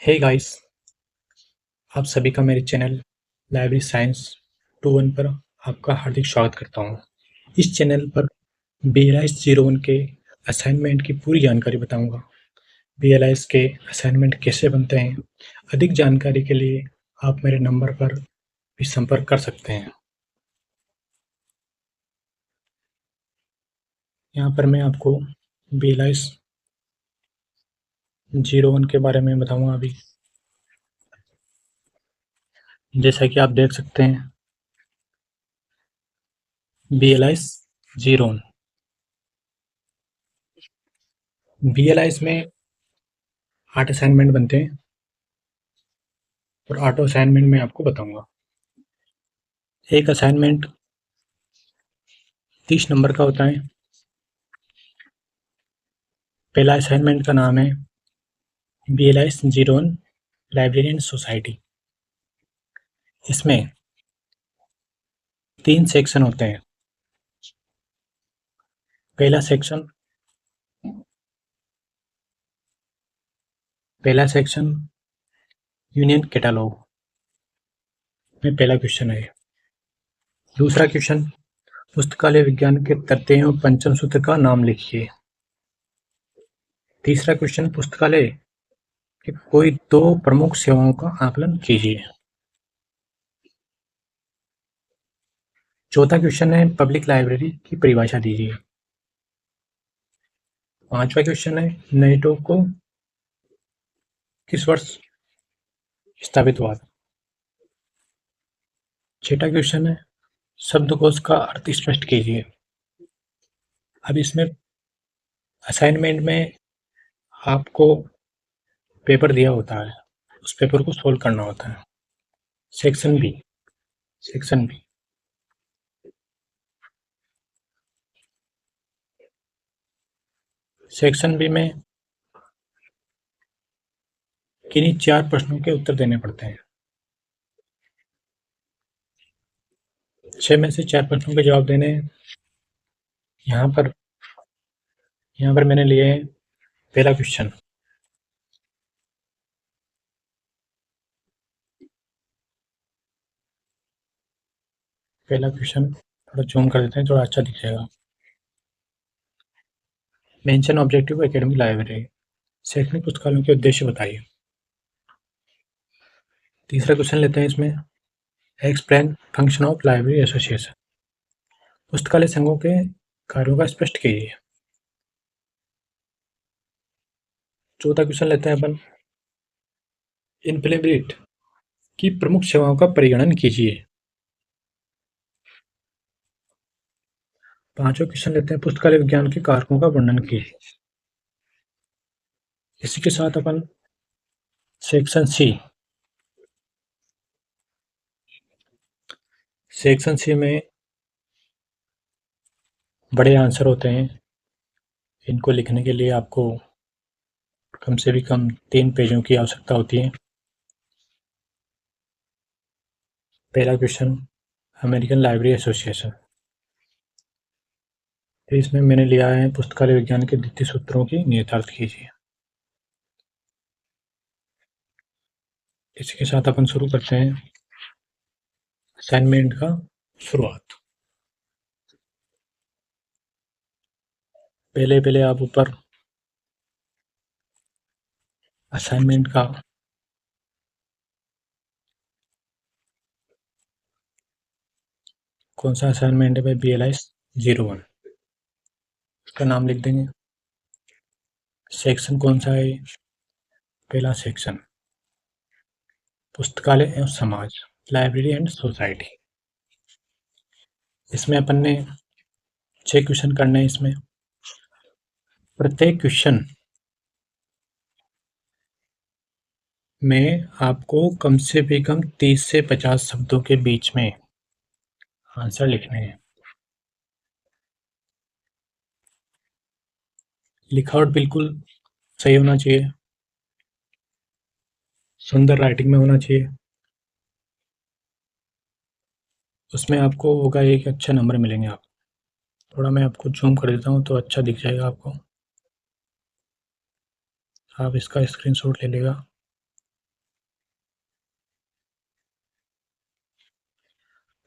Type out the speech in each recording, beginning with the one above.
Hey guys, आप सभी का मेरे चैनल लाइब्रेरी साइंस 21 पर आपका हार्दिक स्वागत करता हूँ। इस चैनल पर BLIS 01 के असाइनमेंट की पूरी जानकारी बताऊंगा। BLIS के असाइनमेंट कैसे बनते हैं, अधिक जानकारी के लिए आप मेरे नंबर पर भी संपर्क कर सकते हैं। यहाँ पर मैं आपको BLIS 01 के बारे में बताऊंगा अभी। जैसा कि आप देख सकते हैं, BLIS 01 BLIS में 8 असाइनमेंट बनते हैं और 8 असाइनमेंट मैं आपको बताऊंगा। एक असाइनमेंट 30 नंबर का होता है। पहला असाइनमेंट का नाम है BLIS 01 लाइब्रेरी एंड सोसाइटी। इसमें 3 सेक्शन होते हैं। पहला सेक्शन यूनियन कैटलॉग में पहला क्वेश्चन है। दूसरा क्वेश्चन पुस्तकालय विज्ञान के तृतीय एवं पंचम सूत्र का नाम लिखिए। तीसरा क्वेश्चन पुस्तकालय के कोई 2 प्रमुख सेवाओं का आकलन कीजिए। चौथा क्वेश्चन है पब्लिक लाइब्रेरी की परिभाषा दीजिए। पांचवा क्वेश्चन है नेटो को किस वर्ष स्थापित हुआ था। छठा क्वेश्चन है शब्दकोश का अर्थ स्पष्ट कीजिए। अब इसमें असाइनमेंट में आपको पेपर दिया होता है, उस पेपर को सोल्व करना होता है। सेक्शन बी सेक्शन बी में किन्हीं 4 प्रश्नों के उत्तर देने पड़ते हैं। 6 में से 4 प्रश्नों के जवाब देने हैं। यहाँ पर मैंने लिए हैं पहला क्वेश्चन। थोड़ा जूम कर देते हैं, थोड़ा अच्छा दिख जाएगा। मेंशन ऑब्जेक्टिव एकेडमिक लाइब्रेरी, शैक्षणिक पुस्तकालयों के उद्देश्य बताइए। तीसरा क्वेश्चन लेते हैं इसमें explain function of library association, पुस्तकालय संघों के कार्यों का स्पष्ट कीजिए। चौथा क्वेश्चन लेते हैं अपन इनफिलिब्रिट की प्रमुख सेवाओं का परिगणन कीजिए। पांचवा क्वेश्चन लेते हैं पुस्तकालय विज्ञान के कारकों का वर्णन कीजिए। इसी के साथ अपन सेक्शन सी में बड़े आंसर होते हैं। इनको लिखने के लिए आपको कम से भी कम 3 पेजों की आवश्यकता होती है। पहला क्वेश्चन अमेरिकन लाइब्रेरी एसोसिएशन, इसमें मैंने लिया है पुस्तकालय विज्ञान के द्वितीय सूत्रों की नियतार्थ कीजिए। इसके साथ अपन शुरू करते हैं असाइनमेंट का शुरुआत। पहले आप ऊपर असाइनमेंट का कौन सा असाइनमेंट है भाई, BLIS 01, उसका नाम लिख देंगे। सेक्शन कौन सा है, पहला सेक्शन पुस्तकालय एवं समाज, लाइब्रेरी एंड सोसाइटी। इसमें अपन ने 6 क्वेश्चन करने हैं। इसमें प्रत्येक क्वेश्चन में आपको कम से भी कम 30 से 50 शब्दों के बीच में आंसर लिखने हैं। लिखावट बिल्कुल सही होना चाहिए, सुंदर राइटिंग में होना चाहिए। उसमें आपको होगा एक अच्छे नंबर मिलेंगे। आप थोड़ा मैं आपको जूम कर देता हूँ तो अच्छा दिख जाएगा आपको। आप इसका स्क्रीनशॉट ले लेगा।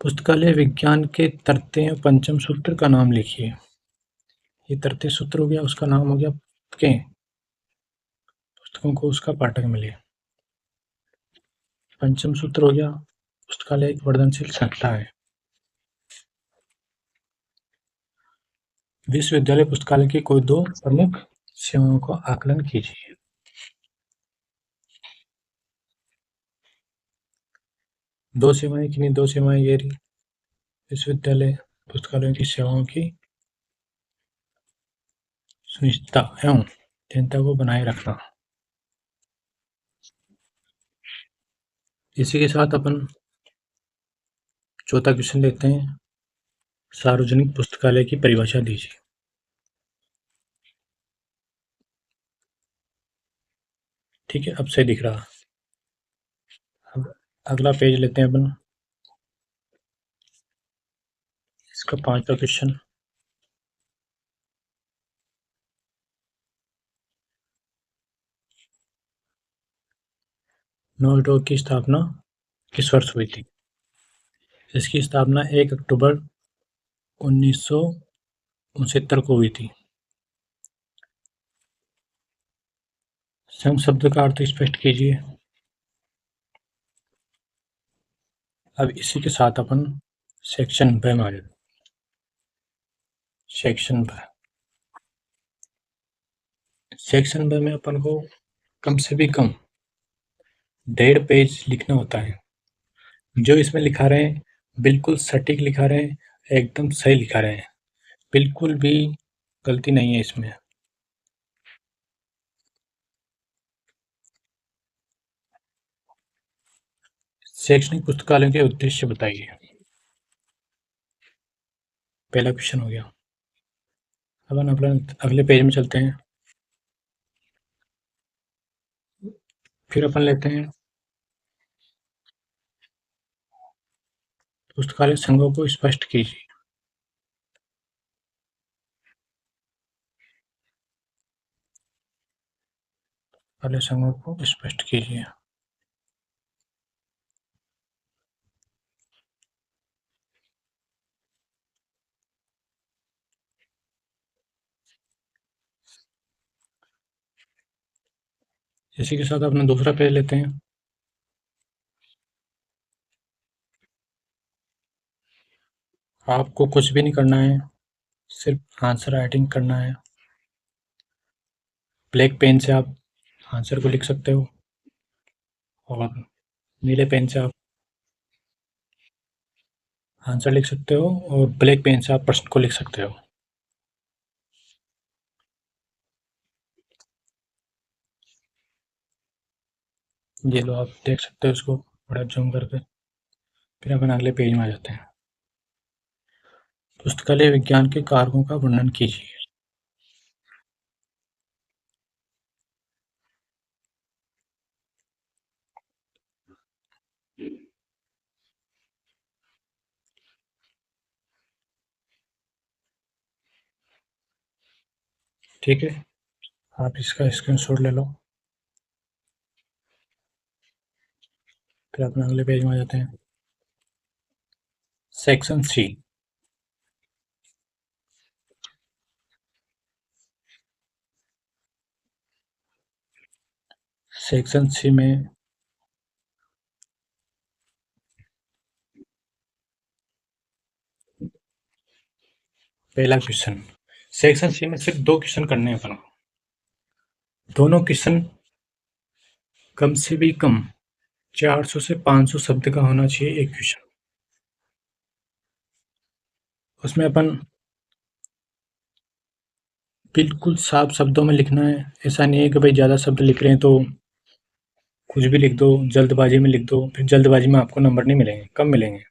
पुस्तकालय विज्ञान के तृतीय पंचम सूत्र का नाम लिखिए। ये तृतीय सूत्र हो गया, उसका नाम हो गया पुस्तकें। पुस्तकों को उसका पाठक मिले। पंचम सूत्र हो गया, पुस्तकालय एक वर्धनशील संस्था है। विश्वविद्यालय पुस्तकालय की कोई दो प्रमुख सेवाओं का आकलन कीजिए। दो सेवाएं किन्हीं दो सेवाएं ये रही। विश्वविद्यालय पुस्तकालयों की सेवाओं की सुनिश्चितता एवं जनता को बनाए रखना। इसी के साथ अपन चौथा क्वेश्चन लेते हैं। सार्वजनिक पुस्तकालय की परिभाषा दीजिए। ठीक है, अब सही दिख रहा। अब अगला पेज लेते हैं अपन। इसका 5वां क्वेश्चन। नोवाटोक की स्थापना किस वर्ष हुई थी? इसकी स्थापना 1 अक्टूबर 1969 को हुई थी। संघ शब्द का अर्थ स्पष्ट कीजिए। अब इसी के साथ अपन सेक्शन ब में आ जाते। सेक्शन ब। सेक्शन ब में अपन को कम से भी कम 1.5 पेज लिखना होता है। जो इसमें लिखा रहे हैं बिल्कुल सटीक लिखा रहे हैं, एकदम सही लिखा रहे हैं, बिल्कुल भी गलती नहीं है इसमें। शैक्षणिक पुस्तकालयों के उद्देश्य बताइए। पहला क्वेश्चन हो गया। अब अपन अपना अगले पेज में चलते हैं। फिर अपन लेते हैं पुस्तकालय संघों को स्पष्ट कीजिए। पुस्तकालय संघों को स्पष्ट कीजिए। इसी के साथ अपना दूसरा पेज लेते हैं। आपको कुछ भी नहीं करना है, सिर्फ आंसर राइटिंग करना है। ब्लैक पेन से आप आंसर को लिख सकते हो और नीले पेन से आप आंसर लिख सकते हो और ब्लैक पेन से आप प्रश्न को लिख सकते हो। ये लो, आप देख सकते हो इसको बड़ा जूम करके। फिर अपन अगले पेज में आ जाते हैं। पुस्तकालय विज्ञान के कारकों का वर्णन कीजिए। ठीक है, आप इसका स्क्रीनशॉट ले लो। फिर अपने अगले पेज में आ जाते हैं। Section C. सेक्शन सी में पहला क्वेश्चन। सेक्शन सी में सिर्फ 2 क्वेश्चन करने हैं अपन को। दोनों क्वेश्चन कम से भी कम 400 से 500 शब्द का होना चाहिए एक क्वेश्चन। उसमें अपन बिल्कुल साफ शब्दों में लिखना है। ऐसा नहीं है कि भाई ज़्यादा शब्द लिख रहे हैं तो कुछ भी लिख दो, जल्दबाजी में लिख दो, फिर जल्दबाजी में आपको नंबर नहीं मिलेंगे, कम मिलेंगे।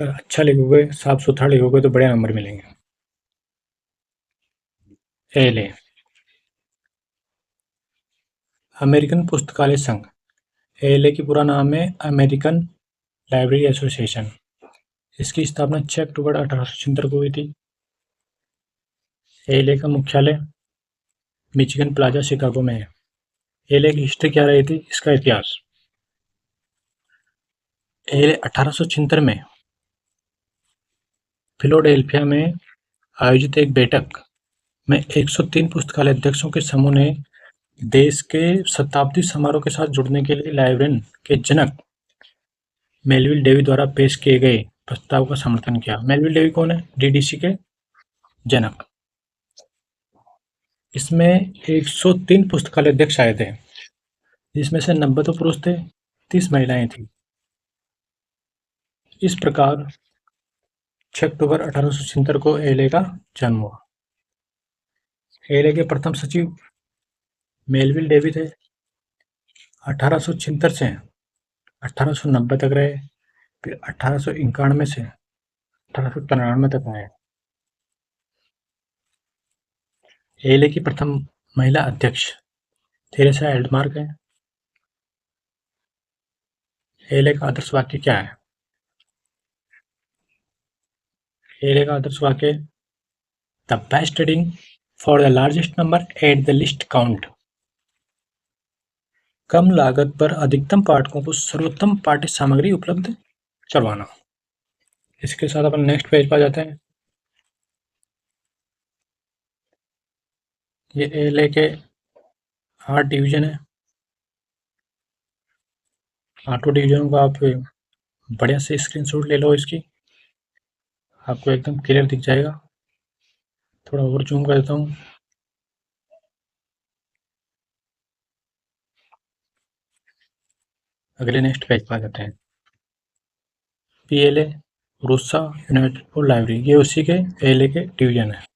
अगर अच्छा लिखोगे, साफ सुथरा लिखोगे तो बड़े नंबर मिलेंगे। एल ए अमेरिकन पुस्तकालय संघ। एएलए की पूरा नाम है अमेरिकन लाइब्रेरी एसोसिएशन। इसकी स्थापना 6 अक्टूबर 1876 को हुई थी। एएलए का मुख्यालय मिचिगन प्लाजा शिकागो में है। एएलए की हिस्ट्री क्या रही थी, इसका इतिहास। 1876 में फिलाडेल्फिया में आयोजित एक बैठक में 103 पुस्तकालय अध्यक्षों के समूह ने देश के शताब्दी समारोह के साथ जुड़ने के लिए लाइब्रेरियन के जनक मेलविल डेवी द्वारा पेश किए गए प्रस्ताव का समर्थन किया। मेलविल डेवी कौन है? डीडीसी के जनक। इसमें 103 पुस्तकालय अध्यक्ष आए थे, जिसमें से 90 तो पुरुष थे, 30 महिलाएं थी। इस प्रकार 6 अक्टूबर 1876 को एलए का जन्म हुआ। एलए के प्रथम सचिव मेलविल डेवी थे। 1876 से 1890 तक रहे, फिर 1891 से 1893 तक आए। एलए की प्रथम महिला अध्यक्ष थेरेसा एल्डमार्क है। एलए का आदर्श वाक्य क्या है? एलए का आदर्श वाक्य the best reading for the largest number at the least cost. कम लागत पर अधिकतम पाठकों को सर्वोत्तम पाठ्य सामग्री उपलब्ध करवाना। इसके साथ अपन नेक्स्ट पेज पर जाते हैं। ये एलए के 8 डिवीजन है। 8 डिवीजनों का आप बढ़िया से स्क्रीनशॉट ले लो, इसकी आपको एकदम क्लियर दिख जाएगा। थोड़ा और जूम कर देता हूँ। अगले नेक्स्ट पेज पर आ जाते हैं। PLA, RUSA, United for library, ये उसी के एलए के डिवीजन है।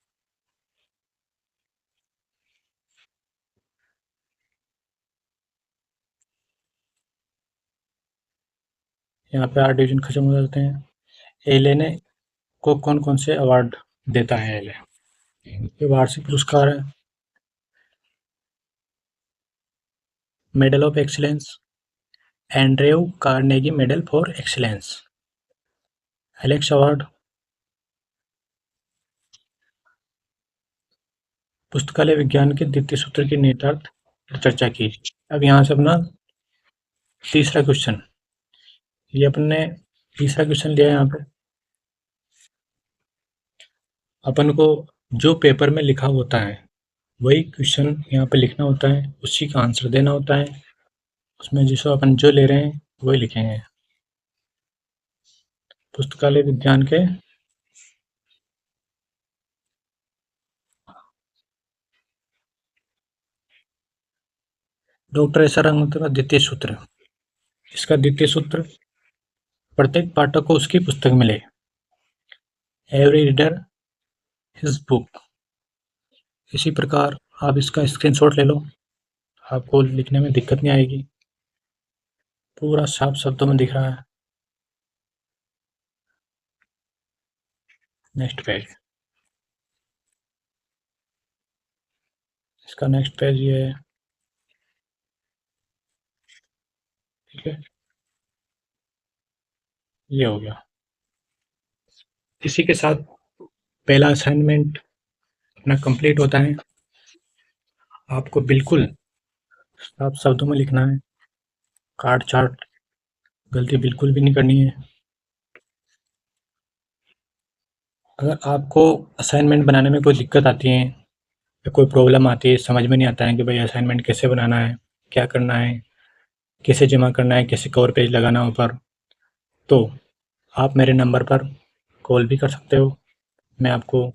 यहाँ पे 8 डिवीजन खत्म हो जाते हैं। एलए ने को कौन कौन से अवार्ड देता है? एलए ये वार्षिक पुरस्कार है, medal of excellence, Andrew Carnegie medal for excellence, Alex award, पुस्तकालय विज्ञान के द्वितीय सूत्र के निहितार्थ पर चर्चा की। अब यहाँ से अपना तीसरा क्वेश्चन, ये अपन ने तीसरा क्वेश्चन लिया है। यहाँ पे अपन को जो पेपर में लिखा होता है वही क्वेश्चन यहाँ पे लिखना होता है, उसी का आंसर देना होता है। उसमें जिसको अपन जो ले रहे हैं वही लिखेंगे। पुस्तकालय विज्ञान के डॉक्टर एस आर रंगनाथन का द्वितीय सूत्र। इसका द्वितीय सूत्र, प्रत्येक पाठक को उसकी पुस्तक मिले, एवरी रीडर हिज बुक। इसी प्रकार आप इसका स्क्रीनशॉट ले लो, आपको लिखने में दिक्कत नहीं आएगी, पूरा साफ शब्दों में दिख रहा है। नेक्स्ट पेज, इसका नेक्स्ट पेज ये है, ठीक है, ये हो गया। इसी के साथ पहला असाइनमेंट अपना कंप्लीट होता है। आपको बिल्कुल साफ शब्दों में लिखना है, काट छाट गलती बिल्कुल भी नहीं करनी है। अगर आपको असाइनमेंट बनाने में कोई दिक्कत आती है या कोई प्रॉब्लम आती है, समझ में नहीं आता है कि भाई असाइनमेंट कैसे बनाना है, क्या करना है, कैसे जमा करना है, कैसे कवर पेज लगाना ऊपर, तो आप मेरे नंबर पर कॉल भी कर सकते हो, मैं आपको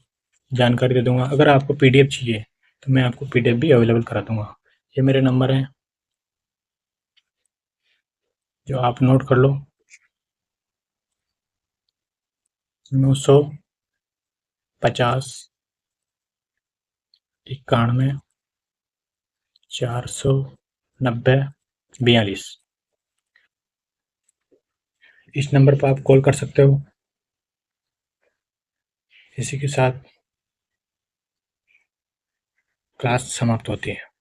जानकारी दे दूंगा। अगर आपको पीडीएफ चाहिए तो मैं आपको पीडीएफ भी अवेलेबल करा दूंगा। ये मेरे नंबर हैं, जो आप नोट कर लो। 950 91 490 42। इस नंबर पर आप कॉल कर सकते हो। इसी के साथ क्लास समाप्त होती है।